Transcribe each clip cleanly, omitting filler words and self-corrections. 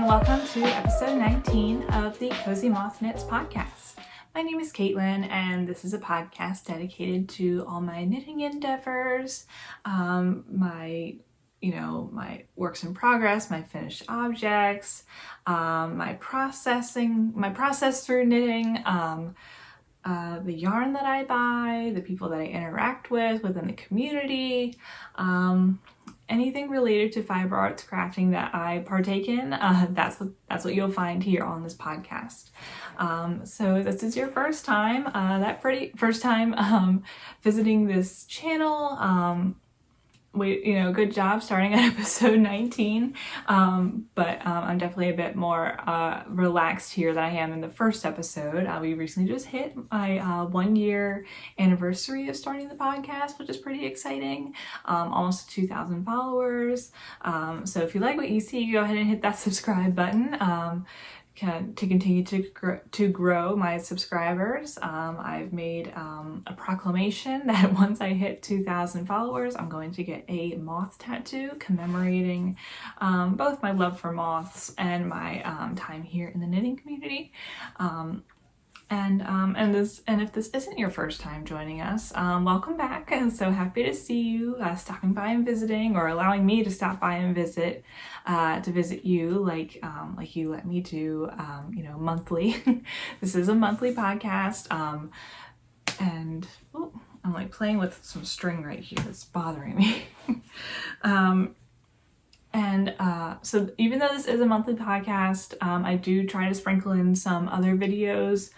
and welcome to episode 19 of the Cozy Moth Knits podcast. My name is Caitlin, and this is a podcast dedicated to all my knitting endeavors, my works in progress, my finished objects, my process through knitting, the yarn that I buy, the people that I interact with within the community, anything related to fiber arts crafting that I partake in. That's what you'll find here on this podcast. So this is your first time, visiting this channel. Good job starting at episode 19, but I'm definitely a bit more relaxed here than I am in the first episode. We recently just hit my 1 year anniversary of starting the podcast, which is pretty exciting. Almost 2,000 followers. So if you like what you see, go ahead and hit that subscribe button. To continue to grow my subscribers. I've made a proclamation that once I hit 2,000 followers, I'm going to get a moth tattoo commemorating both my love for moths and my time here in the knitting community. And if this isn't your first time joining us, welcome back. I'm so happy to see you stopping by and visiting, or allowing me to stop by and visit you like you let me do, monthly. This is a monthly podcast, and I'm like playing with some string right here. It's bothering me. So even though this is a monthly podcast, I do try to sprinkle in some other videos,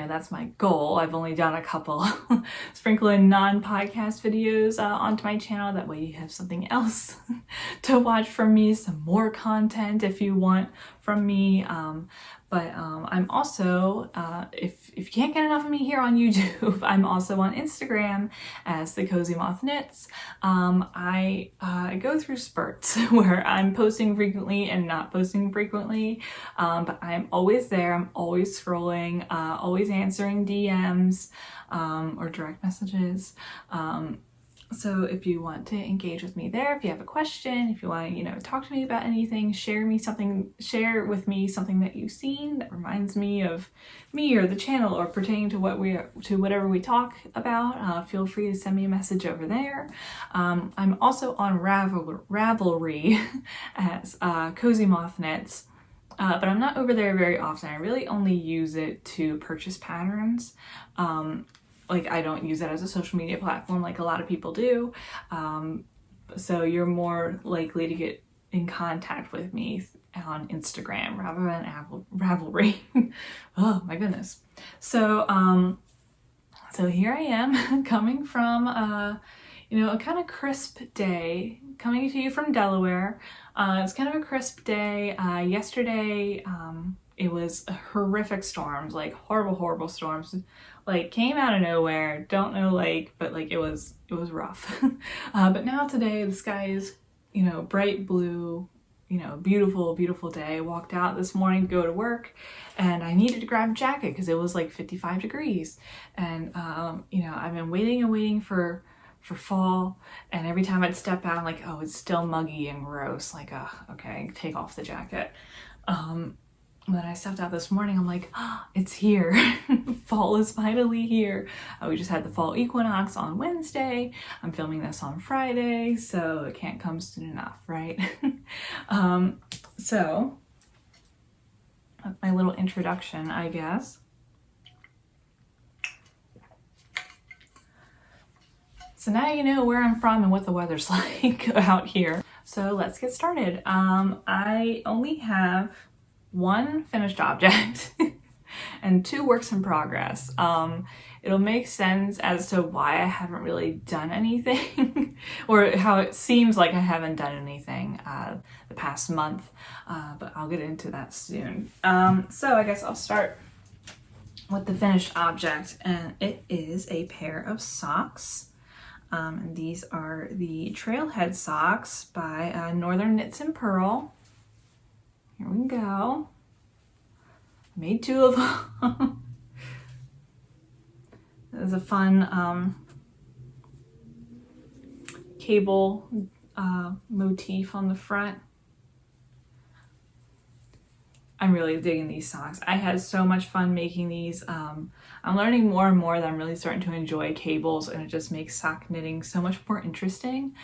that's my goal. I've only done a couple. Sprinkle in non-podcast videos onto my channel. That way you have something else to watch from me, some more content if you want from me. But I'm also, if you can't get enough of me here on YouTube, I'm also on Instagram as the Cozy Moth Knits. I go through spurts where I'm posting frequently and not posting frequently, but I'm always there. I'm always scrolling, always answering DMs or direct messages. So if you want to engage with me there, if you have a question, if you want to, talk to me about anything, share with me something that you've seen that reminds me of me or the channel or pertaining to whatever we talk about, feel free to send me a message over there. I'm also on Ravelry as Cozy Moth Knits. But I'm not over there very often. I really only use it to purchase patterns. I don't use it as a social media platform like a lot of people do. So you're more likely to get in contact with me on Instagram rather than Ravelry. Oh my goodness. So here I am coming from, a kind of crisp day, coming to you from Delaware. It's kind of a crisp day. Yesterday, it was horrific storms, like horrible storms. Came out of nowhere, don't know, but it was rough. But now today the sky is, bright blue, beautiful day. I walked out this morning to go to work, and I needed to grab a jacket because it was 55 degrees. And, I've been waiting for fall, and every time I'd step out, I'm like, oh, it's still muggy and gross. Okay, take off the jacket. When I stepped out this morning, I'm like, oh, it's here. Fall is finally here. We just had the fall equinox on Wednesday. I'm filming this on Friday, so it can't come soon enough, right? So that's my little introduction, I guess. So now you know where I'm from and what the weather's like out here. So let's get started. I only have one finished object and 2 works in progress. It'll make sense as to why I haven't really done anything or how it seems like I haven't done anything the past month, but I'll get into that soon. So I guess I'll start with the finished object, and it is a pair of socks. And these are the Trailhead socks by Northern Knits and Purl. Here we go. Made 2 of them. There's a fun cable motif on the front. I'm really digging these socks. I had so much fun making these. I'm learning more and more that I'm really starting to enjoy cables, and it just makes sock knitting so much more interesting.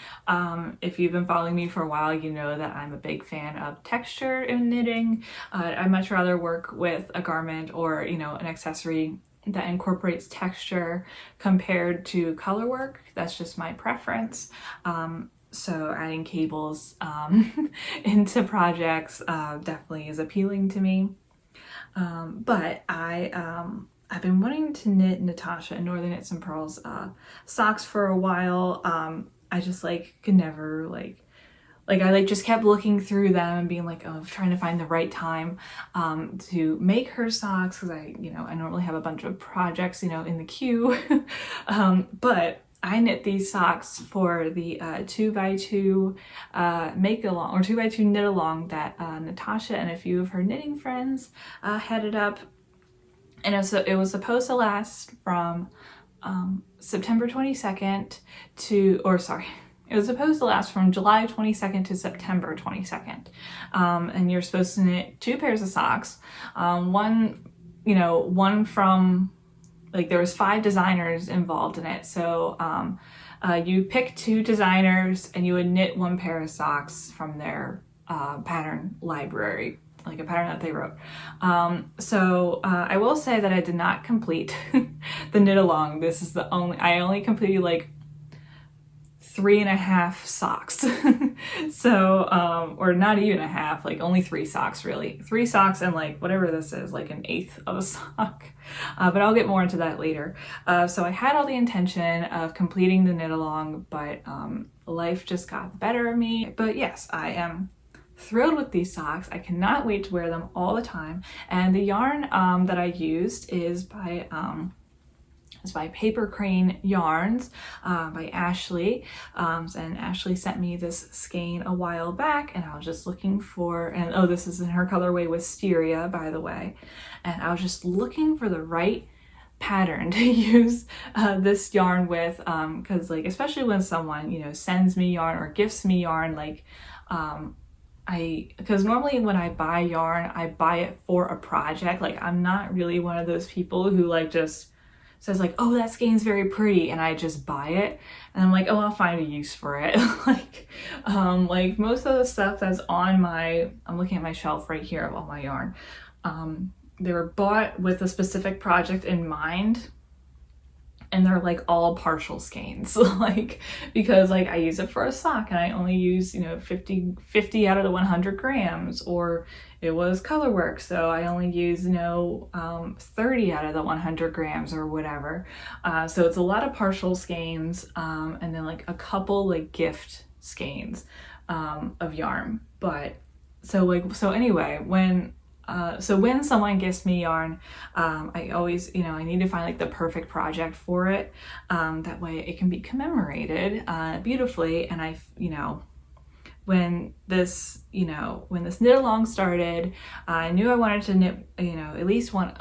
If you've been following me for a while, you know that I'm a big fan of texture in knitting. I'd much rather work with a garment or, you know, an accessory that incorporates texture compared to color work. That's just my preference. So adding cables into projects definitely is appealing to me. But I've been wanting to knit Natasha and Northern Knits and Pearls socks for a while. I just could never I just kept looking through them and being like, oh, trying to find the right time to make her socks, because I normally have a bunch of projects, in the queue. But I knit these socks for the 2x2 make along, or 2x2 knit along that Natasha and a few of her knitting friends headed up. And it was supposed to last from September 22nd it was supposed to last from July 22nd to September 22nd. And you're supposed to knit 2 pairs of socks. One from, there was 5 designers involved in it. So you pick 2 designers and you would knit 1 pair of socks from their pattern library, like a pattern that they wrote. So I will say that I did not complete the knit along. This is I only completed 3.5 socks. So, or not even a half, only 3 socks really. 3 socks and whatever this is, an eighth of a sock. But I'll get more into that later. So I had all the intention of completing the knit along, but life just got the better of me. But yes, I am thrilled with these socks. I cannot wait to wear them all the time. And the yarn that I used is by Paper Crane Yarns by Ashley. And Ashley sent me this skein a while back, and I was just looking for, and oh, this is in her colorway Wisteria, by the way. And I was just looking for the right pattern to use this yarn with, because especially when someone, sends me yarn or gifts me yarn, because normally when I buy yarn, I buy it for a project. I'm not really one of those people who just says oh, that skein's very pretty, and I just buy it and I'm oh, I'll find a use for it. Most of the stuff that's on I'm looking at my shelf right here of all my yarn, they were bought with a specific project in mind, and they're all partial skeins, because I use it for a sock and I only use 50 out of the 100 grams, or it was color work, so I only use 30 out of the 100 grams or whatever. So it's a lot of partial skeins, and then a couple gift skeins of yarn. But so anyway, when someone gives me yarn, I always, I need to find the perfect project for it. That way it can be commemorated beautifully. And when this knit along started, I knew I wanted to knit, at least one,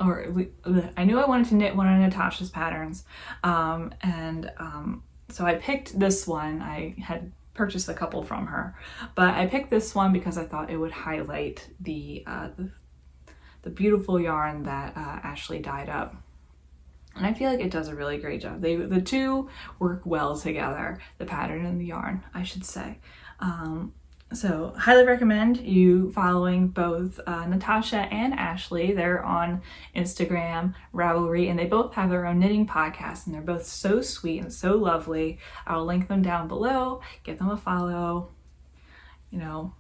I knew I wanted to knit one of Natasha's patterns. So I picked this one. I had purchased a couple from her, but I picked this one because I thought it would highlight the beautiful yarn that Ashley dyed up. And I feel it does a really great job. The two work well together, the pattern and the yarn, I should say. So highly recommend you following both Natasha and Ashley. They're on Instagram, Ravelry, and they both have their own knitting podcast, and they're both so sweet and so lovely. I'll link them down below. Give them a follow.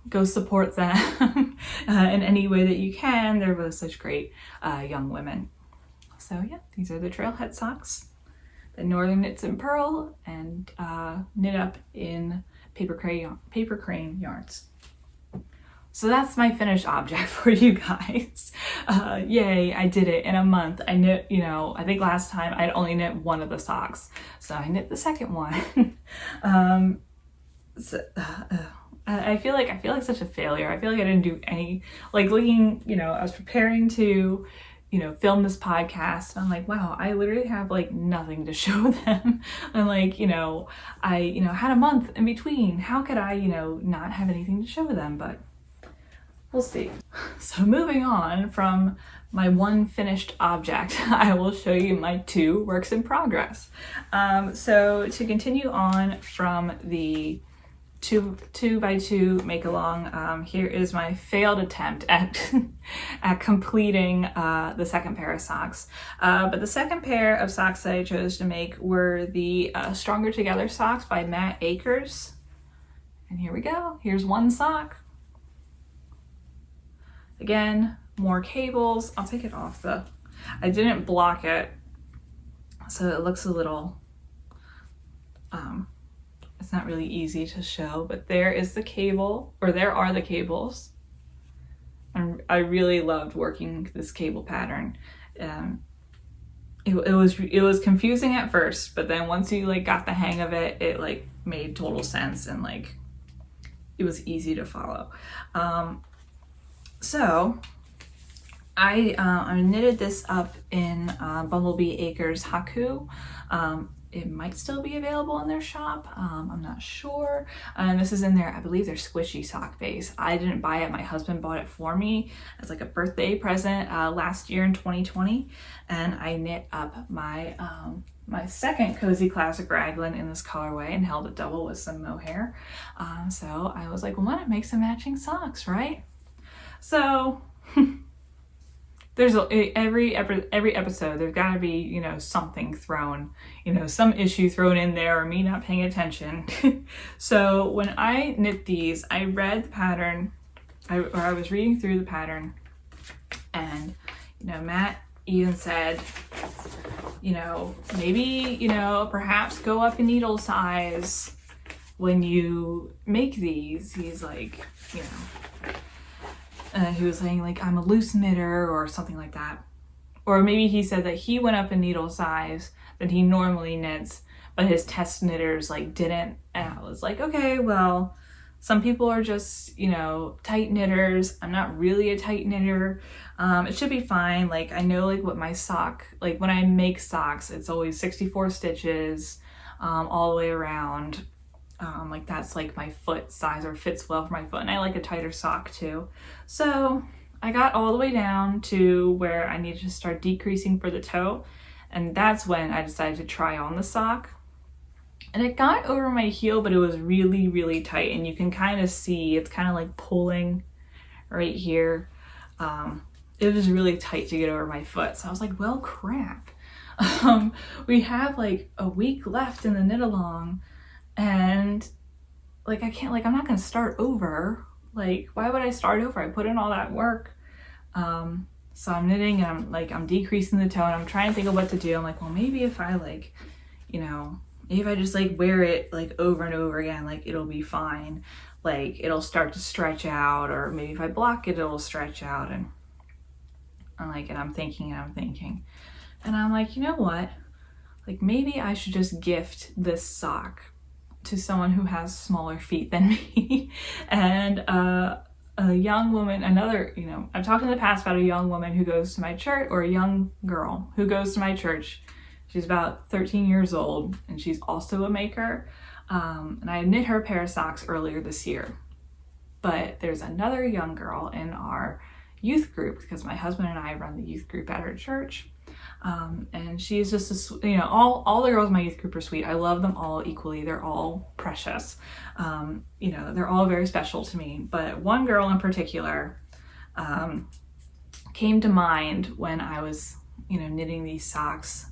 Go support them in any way that you can. They're both such great young women. So yeah, these are the Trailhead socks, the Northern Knits and Pearl, and knit up in Paper Crane Yarns. So that's my finished object for you guys. Yay, I did it in a month. I knit, I think last time I'd only knit one of the socks, so I knit the second one. I feel like such a failure. I feel like I didn't do any, looking, I was preparing to, film this podcast, and I'm wow, I literally have nothing to show them. And I, had a month in between. How could I, not have anything to show them? But we'll see. So moving on from my one finished object, I will show you my 2 works in progress. So to continue on from the 2x2 make along, here is my failed attempt at at completing the second pair of socks. But the second pair of socks that I chose to make were the Stronger Together socks by Matt Akers. And here we go. Here's one sock. Again, more cables. I'll take it off though. I didn't block it, so it looks a little, it's not really easy to show, but there is the cable, or there are the cables. And I really loved working this cable pattern. It was confusing at first, but then once you like got the hang of it, it like made total sense, and like it was easy to follow. So I knitted this up in Bumblebee Acres Haku. It might still be available in their shop. I'm not sure. And this is in their, I believe, their squishy sock base. I didn't buy it. My husband bought it for me as like a birthday present last year in 2020. And I knit up my my second Cozy Classic Raglan in this colorway and held it double with some mohair. So I was like, well, why not make some matching socks, right? So there's every episode there's got to be, you know, something thrown, you know, some issue thrown in there, or me not paying attention. So when I knit these, I read the pattern, I was reading through the pattern, and you know, Matt even said, you know, maybe, you know, perhaps go up in needle size when you make these. He's like, you know, he was saying like, I'm a loose knitter or something like that. Or maybe he said that he went up in needle size that he normally knits, but his test knitters like didn't. And I was like, okay, well, some people are just, you know, tight knitters. I'm not really a tight knitter. It should be fine. Like, I know like what my sock, like when I make socks, it's always 64 stitches all the way around. Like that's like my foot size, or fits well for my foot, and I like a tighter sock too. So I got all the way down to where I needed to start decreasing for the toe, and that's when I decided to try on the sock. And it got over my heel, but it was really, really tight, and you can kind of see it's kind of like pulling right here. It was really tight to get over my foot, so I was like, well, crap. We have like a week left in the knit along, and like I can't, like I'm not gonna start over. Like, why would I start over? I put in all that work. So I'm knitting, and I'm decreasing the toe, and I'm trying to think of what to do. I'm like, well, maybe if I like, you know, maybe if I just like wear it like over and over again, like it'll be fine. Like it'll start to stretch out, or maybe if I block it, it'll stretch out. And I'm like, and I'm thinking, and I'm like, you know what? Like maybe I should just gift this sock to someone who has smaller feet than me. And a young woman, another, you know, I've talked in the past about a young woman who goes to my church, or a young girl who goes to my church. She's about 13 years old, and she's also a maker. And I knit her a pair of socks earlier this year. But there's another young girl in our youth group, because my husband and I run the youth group at our church. And she's just a, you know, all the girls in my youth group are sweet. I love them all equally. They're all precious. You know, they're all very special to me. But one girl in particular came to mind when I was, you know, knitting these socks.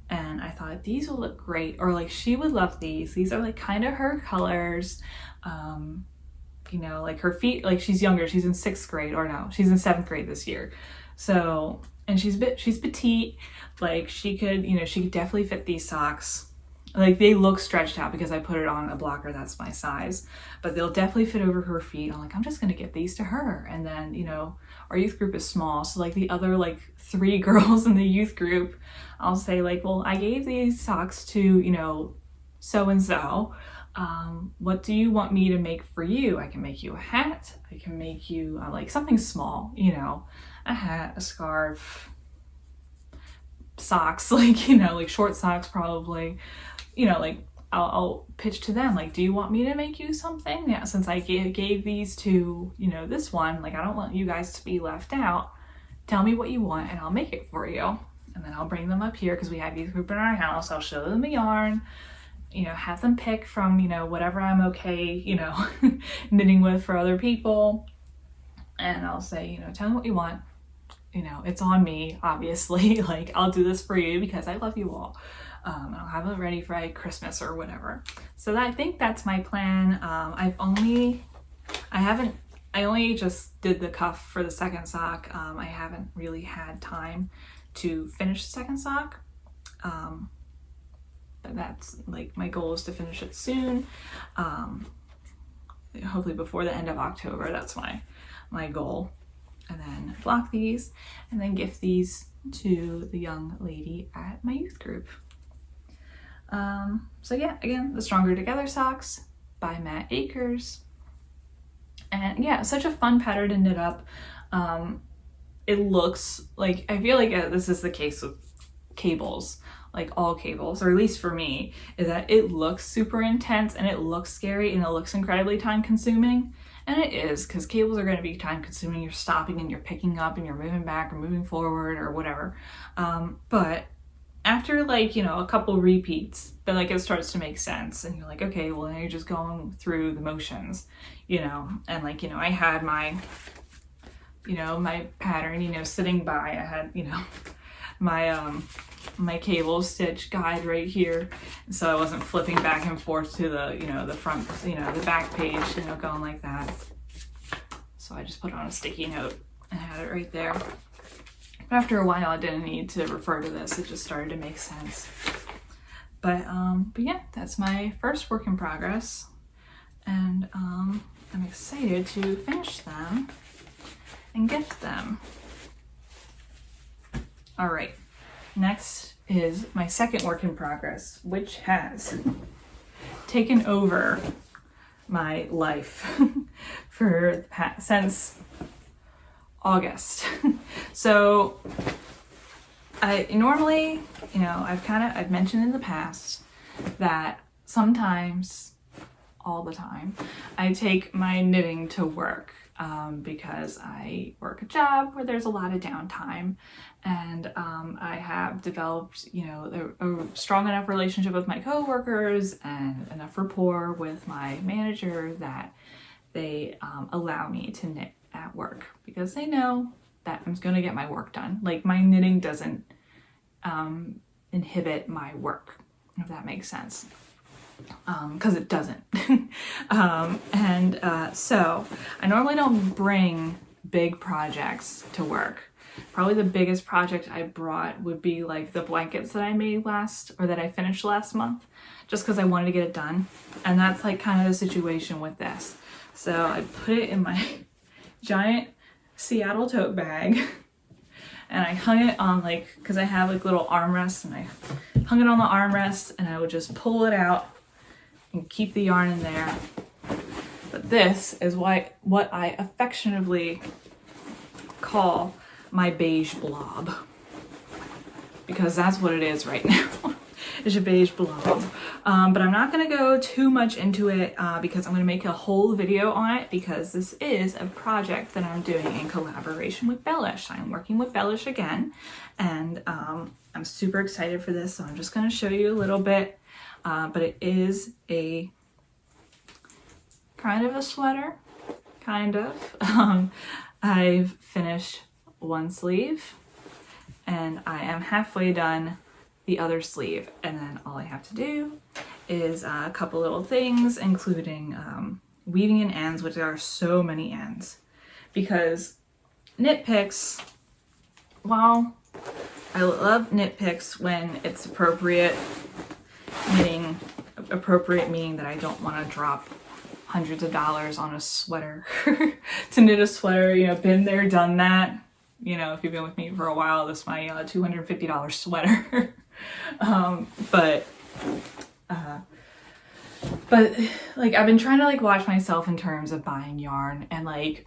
And I thought these will look great, or like she would love these. These are like kind of her colors. You know, like her feet, like she's younger. She's in 6th grade, or no, she's in 7th grade this year. So, and she's petite. Like she could, you know, she could definitely fit these socks. Like they look stretched out because I put it on a blocker that's my size, but they'll definitely fit over her feet. I'm like, I'm just gonna get these to her. And then, you know, our youth group is small, so like the other like 3 girls in the youth group, I'll say like, well, I gave these socks to, you know, so and so. What do you want me to make for you? I can make you a hat. I can make you like something small, you know, a hat, a scarf, socks, like, you know, like short socks probably, you know, like I'll pitch to them, like, do you want me to make you something? Yeah, since I gave these to, you know, this one, like, I don't want you guys to be left out. Tell me what you want and I'll make it for you. And then I'll bring them up here because we have youth group in our house. I'll show them the yarn, you know, have them pick from, you know, whatever I'm okay, you know, knitting with for other people. And I'll say, you know, tell me what you want. You know, it's on me, obviously. Like, I'll do this for you because I love you all. I'll have it ready for like Christmas or whatever. So I think that's my plan. I only just did the cuff for the second sock. I haven't really had time to finish the second sock. But that's like my goal is to finish it soon. Hopefully before the end of October, that's my goal. And then block these and then gift these to the young lady at my youth group. So yeah, again, the Stronger Together socks by Matt Akers. And yeah, such a fun pattern to knit up. It looks like, I feel like this is the case with cables, like all cables, or at least for me, is that it looks super intense and it looks scary and it looks incredibly time consuming. And it is, because cables are going to be time consuming. You're stopping and you're picking up and you're moving back or moving forward or whatever. But after like, you know, a couple repeats, then like it starts to make sense and you're like, okay, well now you're just going through the motions, you know. And like, you know, I had my, you know, my pattern, you know, sitting by, I had, you know, my cable stitch guide right here, so I wasn't flipping back and forth to the, you know, the front, you know, the back page, you know, going like that. So I just put it on a sticky note and had it right there. But after a while I didn't need to refer to this, it just started to make sense. But yeah, that's my first work in progress, and I'm excited to finish them and gift them. All right. Next is my second work in progress, which has taken over my life since August. So I normally, you know, I've mentioned in the past that sometimes, all the time, I take my knitting to work. Because I work a job where there's a lot of downtime, and I have developed, you know, a strong enough relationship with my coworkers and enough rapport with my manager that they allow me to knit at work because they know that I'm going to get my work done. Like, my knitting doesn't inhibit my work, if that makes sense. Because it doesn't. So I normally don't bring big projects to work. Probably the biggest project I brought would be like the blankets that I made that I finished last month, just because I wanted to get it done. And that's like kind of the situation with this. So I put it in my giant Seattle tote bag and I hung it on, like, because I have like little armrests, and I hung it on the armrest and I would just pull it out and keep the yarn in there. But this is what I affectionately call my beige blob, because that's what it is right now. It's a beige blob. But I'm not going to go too much into it because I'm going to make a whole video on it, because this is a project that I'm doing in collaboration with Beige. I'm working with Beige again, and I'm super excited for this, so I'm just going to show you a little bit. But it is a kind of a sweater, kind of. I've finished one sleeve and I am halfway done the other sleeve, and then all I have to do is a couple little things, including weaving in ends, which there are so many ends, because knit picks, while I love knit picks when it's appropriate, meaning that I don't want to drop hundreds of dollars on a sweater to knit a sweater, you know, been there, done that. You know, if you've been with me for a while, this is my $250 sweater. But like, I've been trying to like watch myself in terms of buying yarn, and like,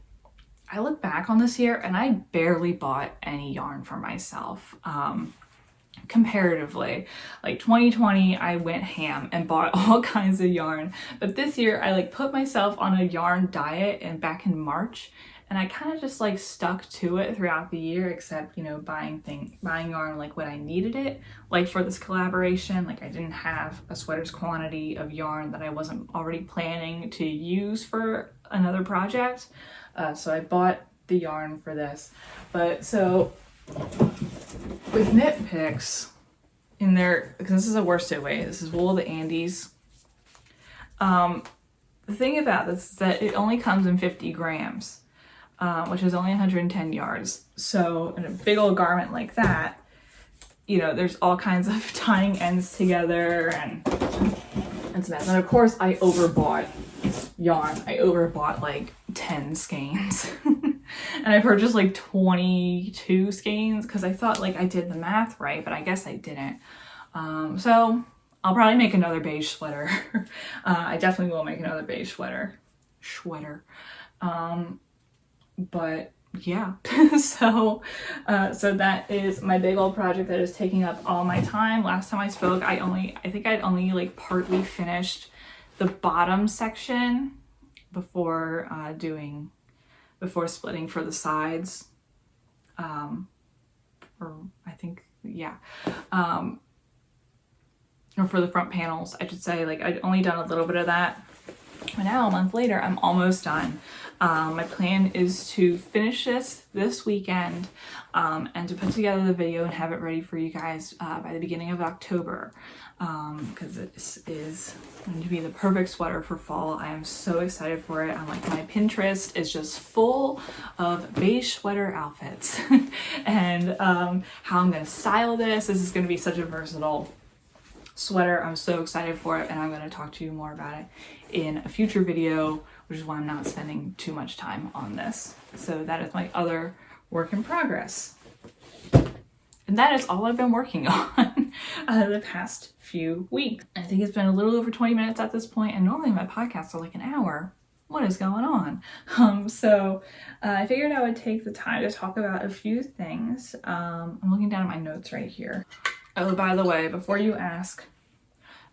I look back on this year and I barely bought any yarn for myself. comparatively. Like 2020, I went ham and bought all kinds of yarn, but this year I like put myself on a yarn diet and back in March, and I kind of just like stuck to it throughout the year, except, you know, buying yarn like when I needed it. Like for this collaboration, like I didn't have a sweater's quantity of yarn that I wasn't already planning to use for another project. So I bought the yarn for this. But so with knit picks in there, because this is a worsted weight, this is wool of the Andes. The thing about this is that it only comes in 50 grams, which is only 110 yards. So in a big old garment like that, you know, there's all kinds of tying ends together and it's a mess. And of course I overbought yarn. I overbought like 10 skeins. And I purchased like 22 skeins because I thought like I did the math right, but I guess I didn't. So I'll probably make another beige sweater. I definitely will make another beige sweater. But yeah, so that is my big old project that is taking up all my time. Last time I spoke, I think I'd only like partly finished the bottom section before splitting for the sides. Or I think, yeah. Or for the front panels, I should say. Like I'd only done a little bit of that. But now, a month later, I'm almost done. My plan is to finish this weekend and to put together the video and have it ready for you guys by the beginning of October, because this is going to be the perfect sweater for fall. I am so excited for it. I'm like, my Pinterest is just full of beige sweater outfits and how I'm going to style this. This is going to be such a versatile sweater. I'm so excited for it, and I'm going to talk to you more about it in a future video, which is why I'm not spending too much time on this. So that is my other work in progress. And that is all I've been working on the past few weeks. I think it's been a little over 20 minutes at this point, and normally my podcasts are like an hour. What is going on? So I figured I would take the time to talk about a few things. I'm looking down at my notes right here. Oh, by the way, before you ask,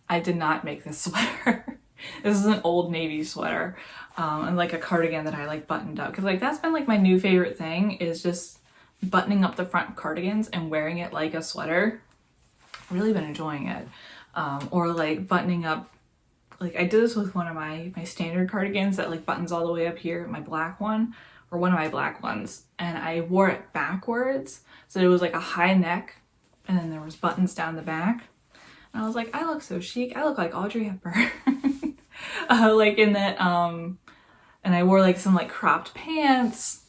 I did not make this sweater. This is an Old Navy sweater, and like a cardigan that I like buttoned up. Cause like that's been like my new favorite thing, is just buttoning up the front of cardigans and wearing it like a sweater. I've really been enjoying it. Or like buttoning up, like I did this with one of my standard cardigans that like buttons all the way up here, my black one, or one of my black ones. And I wore it backwards. So it was like a high neck, and then there was buttons down the back. And I was like, I look so chic. I look like Audrey Hepburn. Like in that, and I wore like some like cropped pants,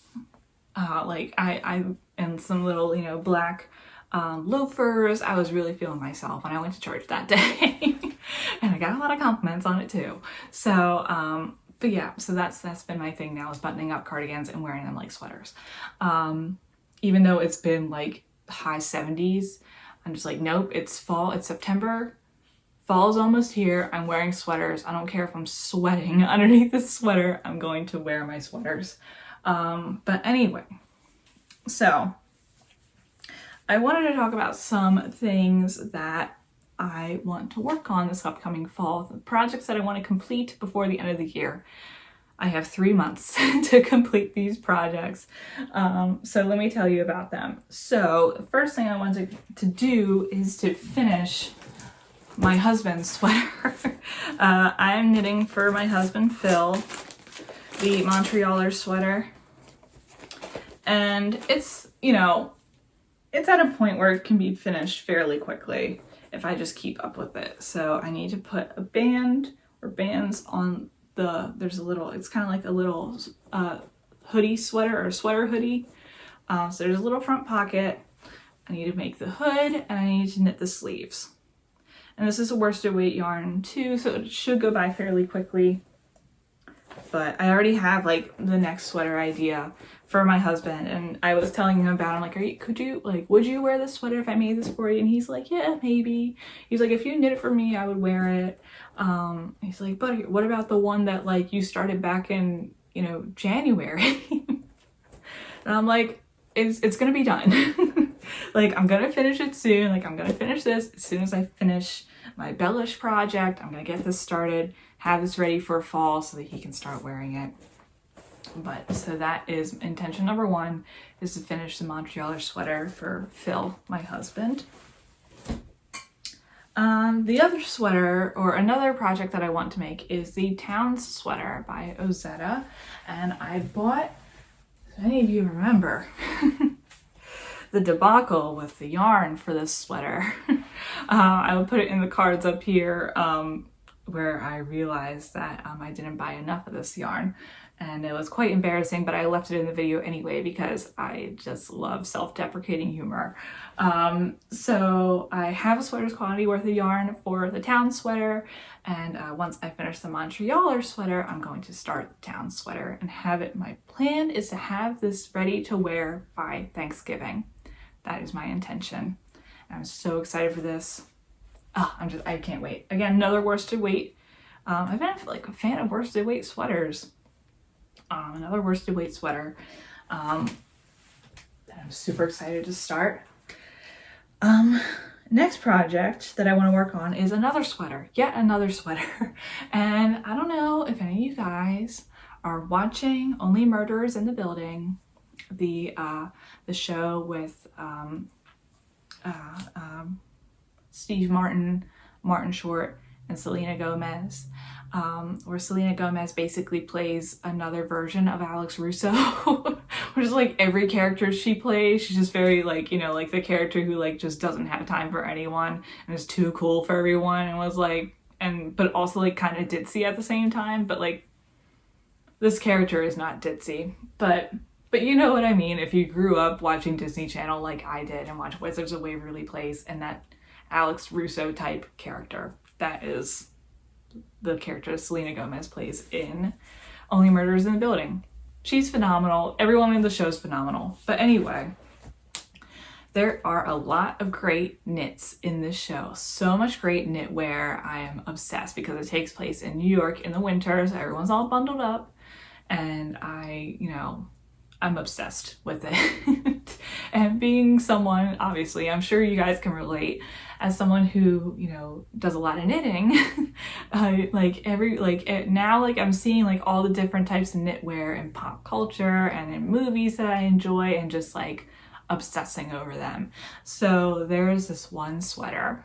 like and some little, you know, black loafers. I was really feeling myself when I went to church that day. And I got a lot of compliments on it too. So, but yeah, so that's been my thing now, is buttoning up cardigans and wearing them like sweaters. Even though it's been like high 70s, I'm just like, nope, it's fall, it's September. Fall's almost here. I'm wearing sweaters. I don't care if I'm sweating underneath the sweater. I'm going to wear my sweaters. But anyway, so I wanted to talk about some things that I want to work on this upcoming fall. The projects that I want to complete before the end of the year. I have 3 months to complete these projects. So let me tell you about them. So the first thing I wanted to do is to finish my husband's sweater. I'm knitting for my husband, Phil, the Montrealer sweater. And it's, you know, it's at a point where it can be finished fairly quickly if I just keep up with it. So I need to put a band or bands on there's a little, it's kind of like a little hoodie sweater, or sweater hoodie. So there's a little front pocket. I need to make the hood, and I need to knit the sleeves. And this is a worsted weight yarn too, so it should go by fairly quickly. But I already have like the next sweater idea for my husband, and I was telling him about it. I'm like, would you wear this sweater if I made this for you? And he's like, yeah, maybe. He's like, if you knit it for me, I would wear it. He's like, but what about the one that like you started back in, you know, January? And I'm like, it's gonna be done. Like, I'm gonna finish it soon. Like, I'm gonna finish this as soon as I finish my Beige project. I'm gonna get this started, have this ready for fall so that he can start wearing it. But so that is intention number one, is to finish the Montrealer sweater for Phil, my husband. The other sweater, or another project that I want to make, is the Towns sweater by Ozetta. And I bought, if any of you remember, the debacle with the yarn for this sweater. I will put it in the cards up here, where I realized that I didn't buy enough of this yarn. And it was quite embarrassing, but I left it in the video anyway because I just love self-deprecating humor. So I have a sweater's quantity worth of yarn for the Town sweater, and once I finish the Montrealer sweater, I'm going to start the Town sweater and have it. My plan is to have this ready to wear by Thanksgiving. That is my intention. I'm so excited for this. Oh, I can't wait. Again, another worsted weight. I've been like a fan of worsted weight sweaters. Another worsted weight sweater that I'm super excited to start. Next project that I want to work on is another sweater, yet another sweater. And I don't know if any of you guys are watching Only Murderers in the Building, the show with Steve Martin, Martin Short, and Selena Gomez, where Selena Gomez basically plays another version of Alex Russo, which is like every character she plays. She's just very like, you know, like the character who like just doesn't have time for anyone and is too cool for everyone, and was like, but also like kind of ditzy at the same time. But like, this character is not ditzy, but you know what I mean. If you grew up watching Disney Channel like I did and watched Wizards of Waverly Place and that Alex Russo type character, that is the character Selena Gomez plays in Only Murderers in the Building. She's phenomenal. Everyone in the show is phenomenal. But anyway, there are a lot of great knits in this show. So much great knitwear. I am obsessed because it takes place in New York in the winter, so everyone's all bundled up. And I'm obsessed with it. And being someone, obviously, I'm sure you guys can relate, as someone who, you know, does a lot of knitting, now I'm seeing like all the different types of knitwear in pop culture and in movies that I enjoy, and just like obsessing over them. So there's this one sweater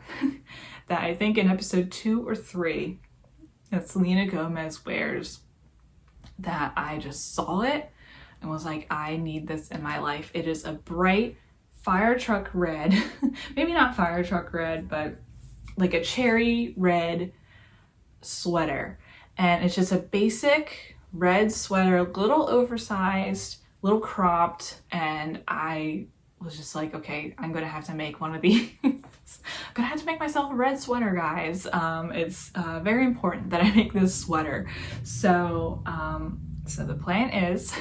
that I think in episode 2 or 3 that Selena Gomez wears, that I just saw it and was like, I need this in my life. It is a bright fire truck red, maybe not fire truck red, but like a cherry red sweater. And it's just a basic red sweater, a little oversized, little cropped. And I was just like, okay, I'm gonna have to make one of these. I'm gonna have to make myself a red sweater, guys. It's very important that I make this sweater. So the plan is,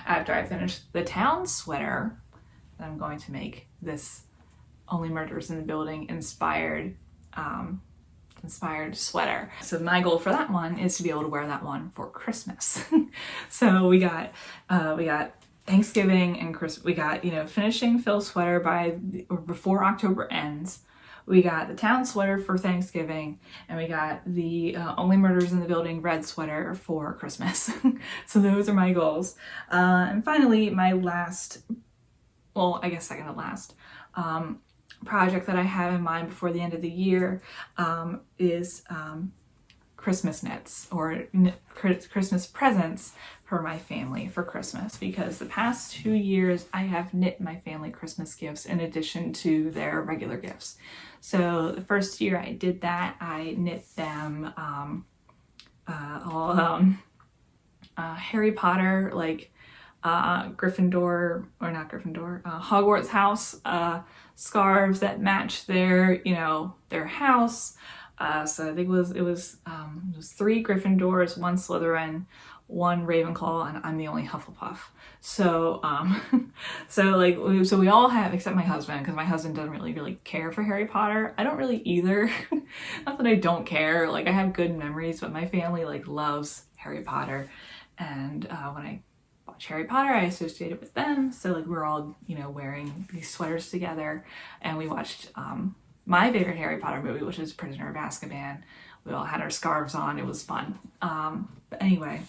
after I finish the Town sweater, that I'm going to make this Only Murders in the Building inspired sweater. So my goal for that one is to be able to wear that one for Christmas. So we got Thanksgiving and Christmas. We got, you know, finishing Phil's sweater before October ends. We got the Town sweater for Thanksgiving, and we got the Only Murders in the Building red sweater for Christmas. So those are my goals. And finally, my last, well, I guess second to last, project that I have in mind before the end of the year is Christmas knits, or Christmas presents for my family for Christmas, because the past 2 years I have knit my family Christmas gifts in addition to their regular gifts. So the first year I did that, I knit them Harry Potter, like Gryffindor, or not Gryffindor, Hogwarts house scarves that match their, you know, their house. So I think it was 3 Gryffindors, 1 Slytherin, 1 Ravenclaw, and I'm the only Hufflepuff. So so we all have, except my husband, because my husband doesn't really care for Harry Potter. I don't really either. Not that I don't care, like I have good memories, but my family like loves Harry Potter. And when I watch Harry Potter, I associated with them. So like we're all, you know, wearing these sweaters together, and we watched my favorite Harry Potter movie, which is Prisoner of Azkaban. We all had our scarves on. It was fun. But anyway,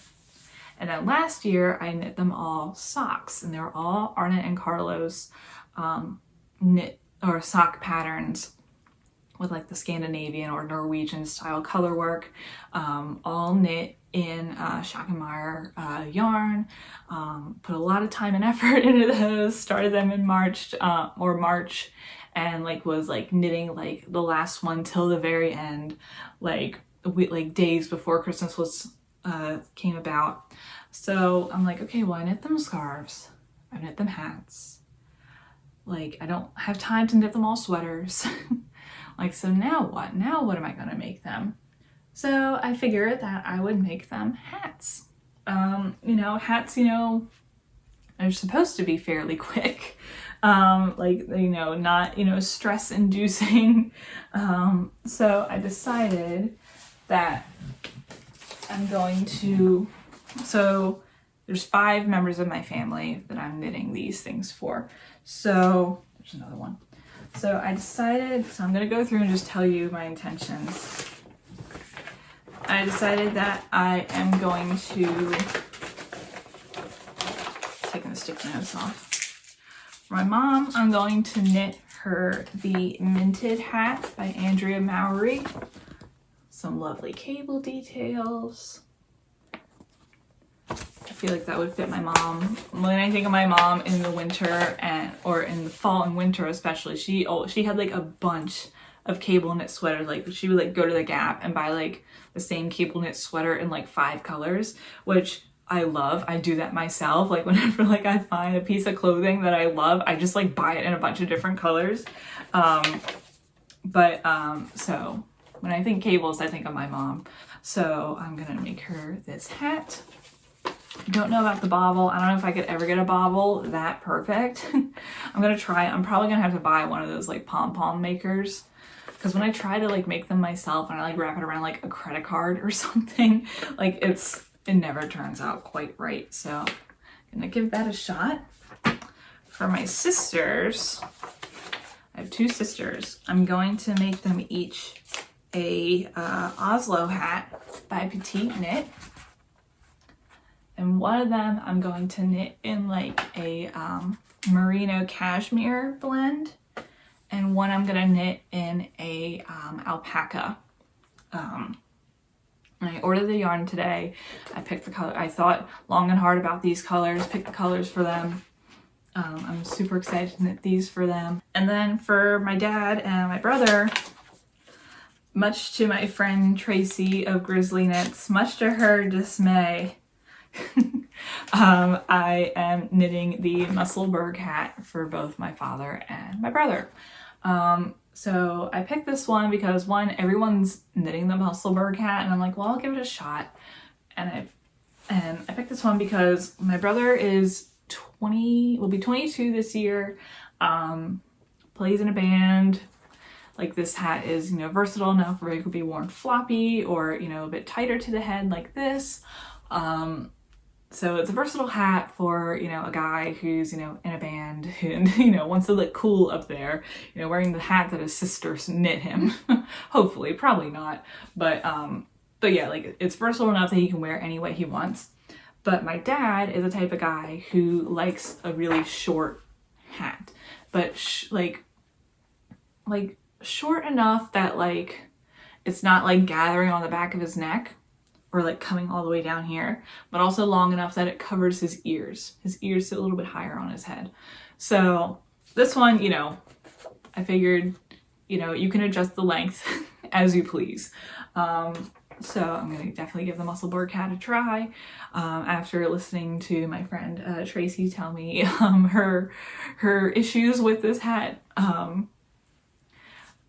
and then last year I knit them all socks, and they were all Arnett and Carlos knit or sock patterns with like the Scandinavian or Norwegian style color work, all knit in Schackenmeyer yarn. Put a lot of time and effort into those, started them in March, and like was like knitting like the last one till the very end, like days before Christmas was came about. So I'm like, okay, well, I knit them scarves, I knit them hats, like I don't have time to knit them all sweaters. Like, so now what? Now what am I gonna make them? So I figured that I would make them hats. You know, hats, you know, are supposed to be fairly quick. Like, you know, not, you know, stress inducing. So I decided that I'm going to, so there's 5 members of my family that I'm knitting these things for. So there's another one. So I decided, so I'm going to go through and just tell you my intentions. I decided that I am going to, taking the sticky notes off. For my mom, I'm going to knit her the Minted hat by Andrea Mowry. Some lovely cable details. I feel like that would fit my mom. When I think of my mom in the winter or in the fall and winter especially, she had like a bunch of cable knit sweaters. Like she would like go to the Gap and buy like the same cable knit sweater in like 5 colors, which I love. I do that myself. Like whenever like I find a piece of clothing that I love, I just like buy it in a bunch of different colors. So when I think cables, I think of my mom. So I'm gonna make her this hat. Don't know about the bobble. I don't know if I could ever get a bobble that perfect. I'm gonna try. I'm probably gonna have to buy one of those like pom-pom makers, because when I try to like make them myself and I like wrap it around like a credit card or something, like it never turns out quite right. So I'm gonna give that a shot. For my sisters, I have 2 sisters. I'm going to make them each a Oslo hat by Petite Knit. And one of them I'm going to knit in like a merino cashmere blend, and one I'm gonna knit in a alpaca. And I ordered the yarn today. I picked the color. I thought long and hard about these colors, picked the colors for them. I'm super excited to knit these for them. And then for my dad and my brother, much to my friend Tracy of Grizzly Knits, much to her dismay, I am knitting the Musselburgh hat for both my father and my brother. So I picked this one because everyone's knitting the Musselburgh hat, and I'm like, well, I'll give it a shot. And I picked this one because my brother is will be 22 this year, plays in a band. Like this hat is, you know, versatile enough where it could be worn floppy or, you know, a bit tighter to the head like this. So it's a versatile hat for, you know, a guy who's, you know, in a band and, you know, wants to look cool up there, you know, wearing the hat that his sister knit him. Hopefully, probably not. But yeah, like it's versatile enough that he can wear any way he wants. But my dad is a type of guy who likes a really short hat, but like short enough that like it's not like gathering on the back of his neck or like coming all the way down here, but also long enough that it covers his ears. His ears sit a little bit higher on his head. So this one, you know, I figured, you know, you can adjust the length as you please. So I'm gonna definitely give the Musselburgh hat a try. After listening to my friend Tracy tell me her issues with this hat, I'm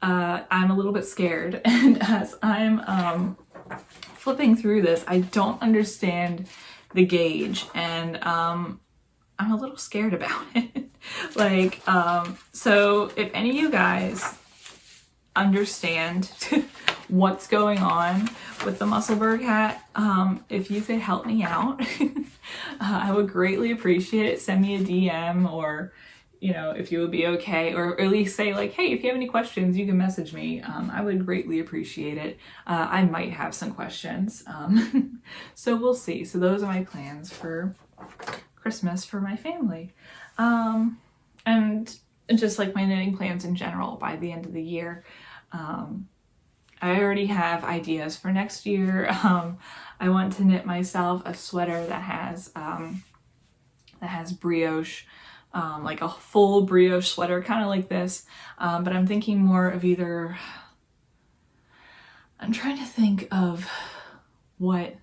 a little bit scared, and as I'm flipping through this, I don't understand the gauge, and I'm a little scared about it. Like, so if any of you guys understand what's going on with the Musselburgh hat. If you could help me out, I would greatly appreciate it. Send me a DM, or you know, if you would be okay, or at least say like, hey, if you have any questions, you can message me. I would greatly appreciate it. I might have some questions. So we'll see. So those are my plans for Christmas for my family. And just like my knitting plans in general by the end of the year. I already have ideas for next year. I want to knit myself a sweater that has brioche, like a full brioche sweater, kind of like this. But I'm thinking more of either, I'm trying to think of what,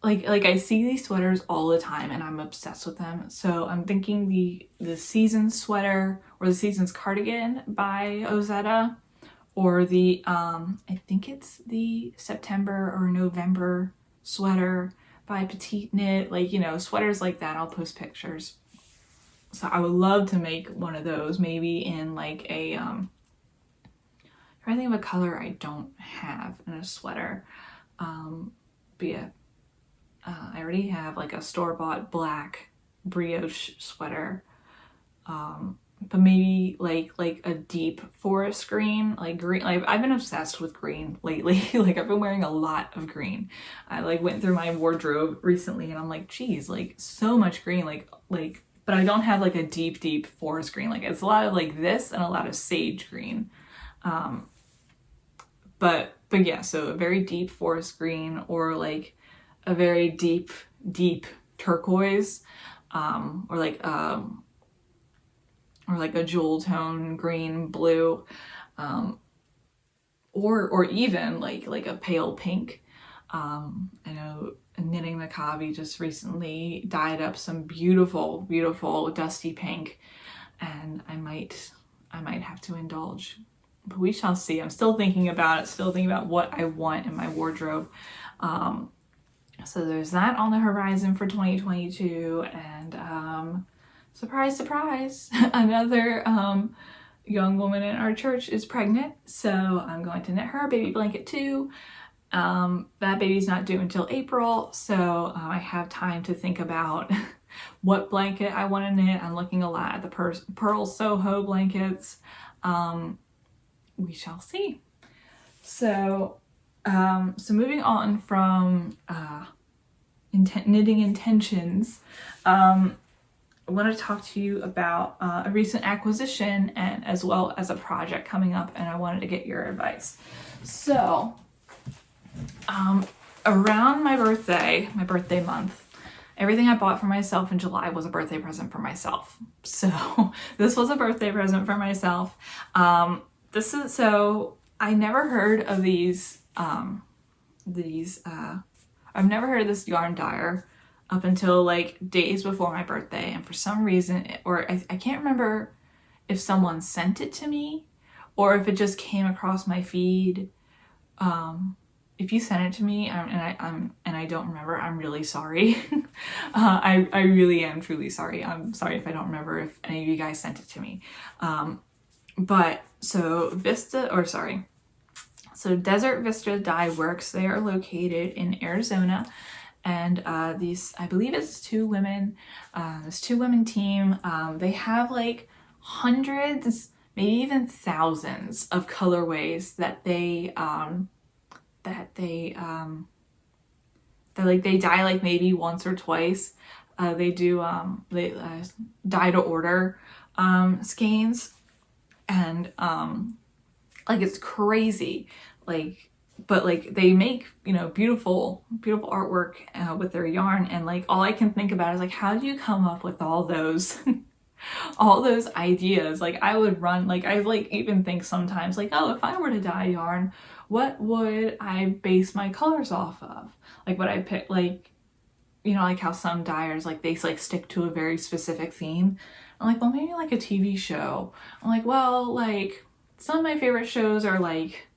like I see these sweaters all the time and I'm obsessed with them. So I'm thinking the Seasons sweater or the Seasons cardigan by Ozetta, or the, I think it's the September or November sweater by Petite Knit, like, you know, sweaters like that. I'll post pictures. So I would love to make one of those, maybe in like a, trying to think of a color I don't have in a sweater. But yeah, I already have like a store-bought black brioche sweater. But maybe like a deep forest green, like green. Like I've been obsessed with green lately. Like I've been wearing a lot of green. I like went through my wardrobe recently and I'm like, geez, like so much green, like, but I don't have like a deep forest green. Like it's a lot of like this and a lot of sage green. But yeah, so a very deep forest green, or like a very deep turquoise, or like a jewel tone green, blue, or even like a pale pink. I know Knitting Maccabi just recently dyed up some beautiful dusty pink, and I might have to indulge, but we shall see. I'm still thinking about it, still thinking about what I want in my wardrobe. So there's that on the horizon for 2022, and surprise, surprise, another young woman in our church is pregnant, so I'm going to knit her a baby blanket too. That baby's not due until April, so I have time to think about what blanket I want to knit. I'm looking a lot at the Pearl Soho blankets. We shall see. So moving on from knitting intentions, I want to talk to you about a recent acquisition, and as well as a project coming up, and I wanted to get your advice. So around my birthday month, everything I bought for myself in July was a birthday present for myself. So this was a birthday present for myself. So I never heard of these, I've never heard of this yarn dyer up until like days before my birthday. And for some reason, I can't remember if someone sent it to me or if it just came across my feed. If you sent it to me and I don't remember, I'm really sorry. I really am truly sorry. I'm sorry if I don't remember if any of you guys sent it to me. But so Desert Vista Dye Works, they are located in Arizona. And I believe it's two women, this 2-women team. They have like hundreds, maybe even thousands of colorways that they dye like maybe once or twice. They do dye to order skeins, and like it's crazy, but like they make, you know, beautiful artwork with their yarn, and like all I can think about is like, how do you come up with all those all those ideas? Like I would run, like I like even think sometimes like, oh, if I were to dye yarn, what would I base my colors off of? Like would I pick, like, you know, like how some dyers like they like stick to a very specific theme. I'm like, well, maybe like a TV show. I'm like, well, like some of my favorite shows are like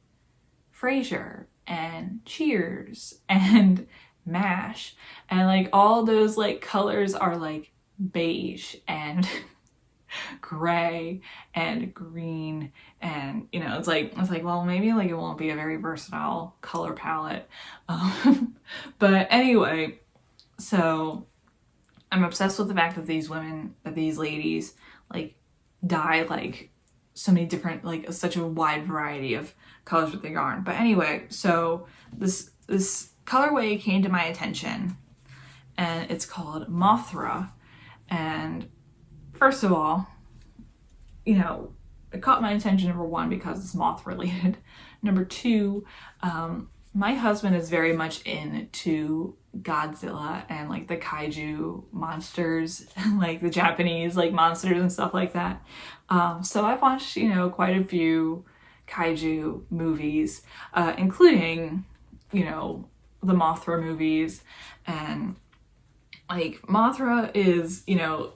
Frasier and Cheers and MASH, and like all those like colors are like beige and gray and green, and you know, it's like well, maybe like it won't be a very versatile color palette. But anyway, so I'm obsessed with the fact that these ladies like dye like so many different, like such a wide variety of colors with their yarn. But anyway, so this colorway came to my attention, and it's called Mothra. And first of all, you know, it caught my attention, number one, because it's moth related. Number two, my husband is very much into Godzilla and like the kaiju monsters and like the Japanese like monsters and stuff like that. So I've watched, you know, quite a few kaiju movies, including, you know, the Mothra movies. And like Mothra is, you know,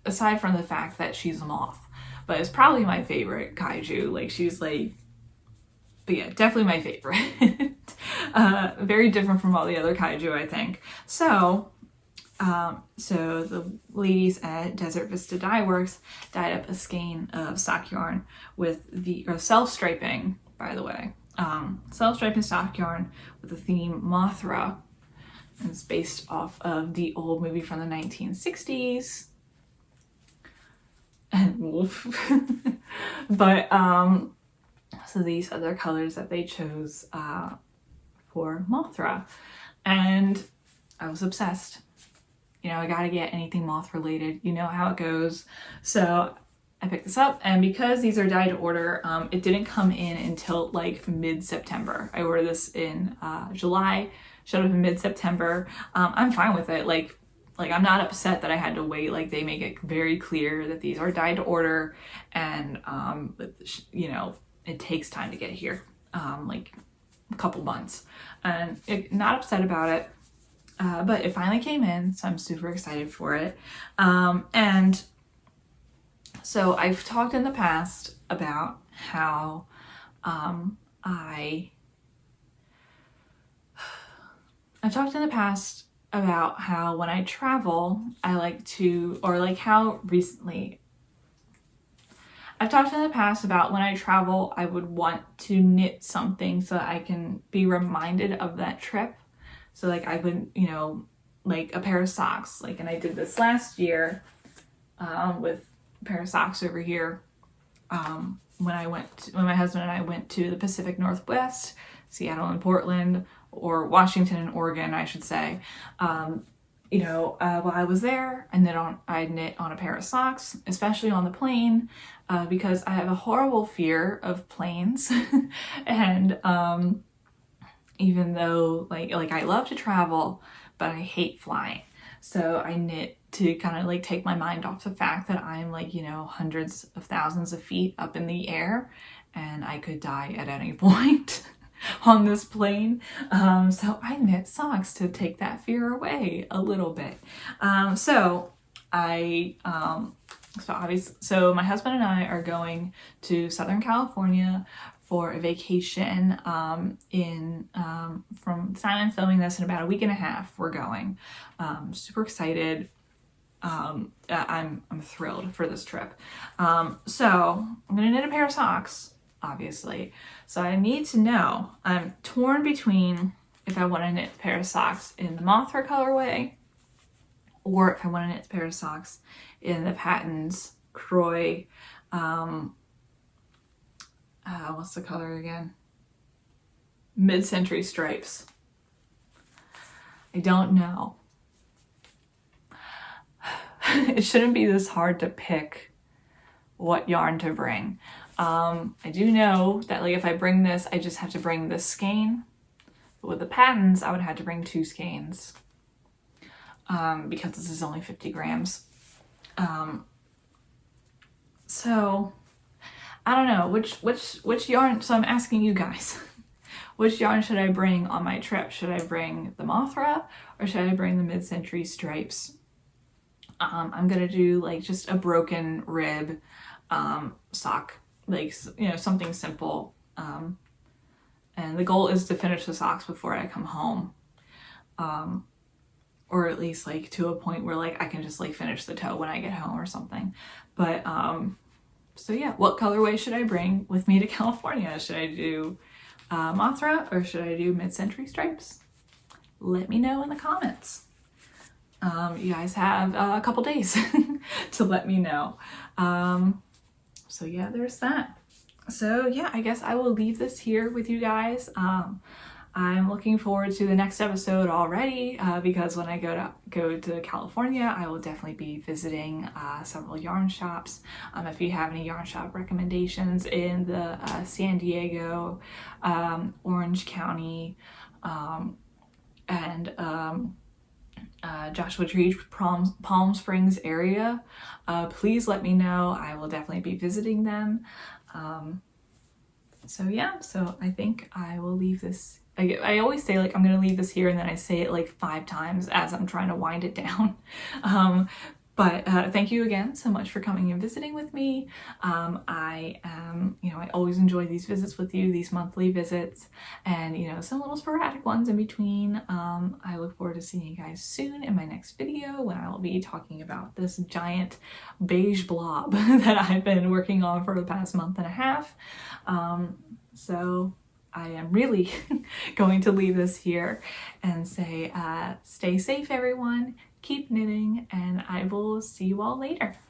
aside from the fact that she's a moth, but it's probably my favorite kaiju. Like she's like, but yeah, definitely my favorite. Very different from all the other kaiju, I think. So, so the ladies at Desert Vista Dye Works dyed up a skein of sock yarn with the self-striping, by the way. Self-striping sock yarn with the theme Mothra. And it's based off of the old movie from the 1960s. And wolf. But so these are the colors that they chose for Mothra, and I was obsessed. You know, I gotta get anything moth related. You know how it goes. So I picked this up, and because these are dyed to order, it didn't come in until like mid-September. I ordered this in July, showed up in mid-September. I'm fine with it. Like I'm not upset that I had to wait. Like they make it very clear that these are dyed to order, and you know, it takes time to get here, like a couple months, and not upset about it. But it finally came in, so I'm super excited for it. And so I've talked in the past about how I've talked in the past about how when I travel, I like to, or like how recently, I've talked in the past about when I travel, I would want to knit something so that I can be reminded of that trip. So like I would, you know, like a pair of socks, like, and I did this last year with a pair of socks over here when my husband and I went to the Pacific Northwest, Seattle and Portland, or Washington and Oregon, I should say. You know, while I was there, I knit on a pair of socks, especially on the plane, because I have a horrible fear of planes. And even though like I love to travel, but I hate flying. So I knit to kind of like take my mind off the fact that I'm like, you know, hundreds of thousands of feet up in the air and I could die at any point on this plane. So I knit socks to take that fear away a little bit. So my husband and I are going to Southern California for a vacation from the time I'm filming this in about a week and a half. We're going. Super excited. I'm thrilled for this trip. So I'm gonna knit a pair of socks, obviously. So I need to know, I'm torn between if I want to knit a pair of socks in the Mothra colorway, or if I want to knit a pair of socks in the Patons Croy, what's the color again? Mid-century stripes. I don't know. It shouldn't be this hard to pick what yarn to bring. I do know that like if I bring this, I just have to bring this skein. But with the Patons, I would have to bring 2 skeins because this is only 50 grams. So I don't know which yarn. So I'm asking you guys, which yarn should I bring on my trip? Should I bring the Mothra or should I bring the mid-century stripes? I'm gonna do like just a broken rib sock, like, you know, something simple. And the goal is to finish the socks before I come home. or at least like to a point where like I can just like finish the toe when I get home or something. But so yeah, what colorway should I bring with me to California? Should I do Mothra or should I do mid-century stripes? Let me know in the comments. You guys have a couple days to let me know. So yeah, there's that. So yeah, I guess I will leave this here with you guys. I'm looking forward to the next episode already because when I go to California, I will definitely be visiting several yarn shops. If you have any yarn shop recommendations in the San Diego, Orange County, and Joshua Tree, Palm Springs area, please let me know. I will definitely be visiting them. So yeah, so I think I will leave this. I always say like I'm gonna leave this here, and then I say it like 5 times as I'm trying to wind it down. But thank you again so much for coming and visiting with me. I always enjoy these visits with you, these monthly visits, and some little sporadic ones in between. I look forward to seeing you guys soon in my next video when I will be talking about this giant beige blob that I've been working on for the past month and a half. So I am really going to leave this here and say, stay safe everyone, keep knitting, and I will see you all later.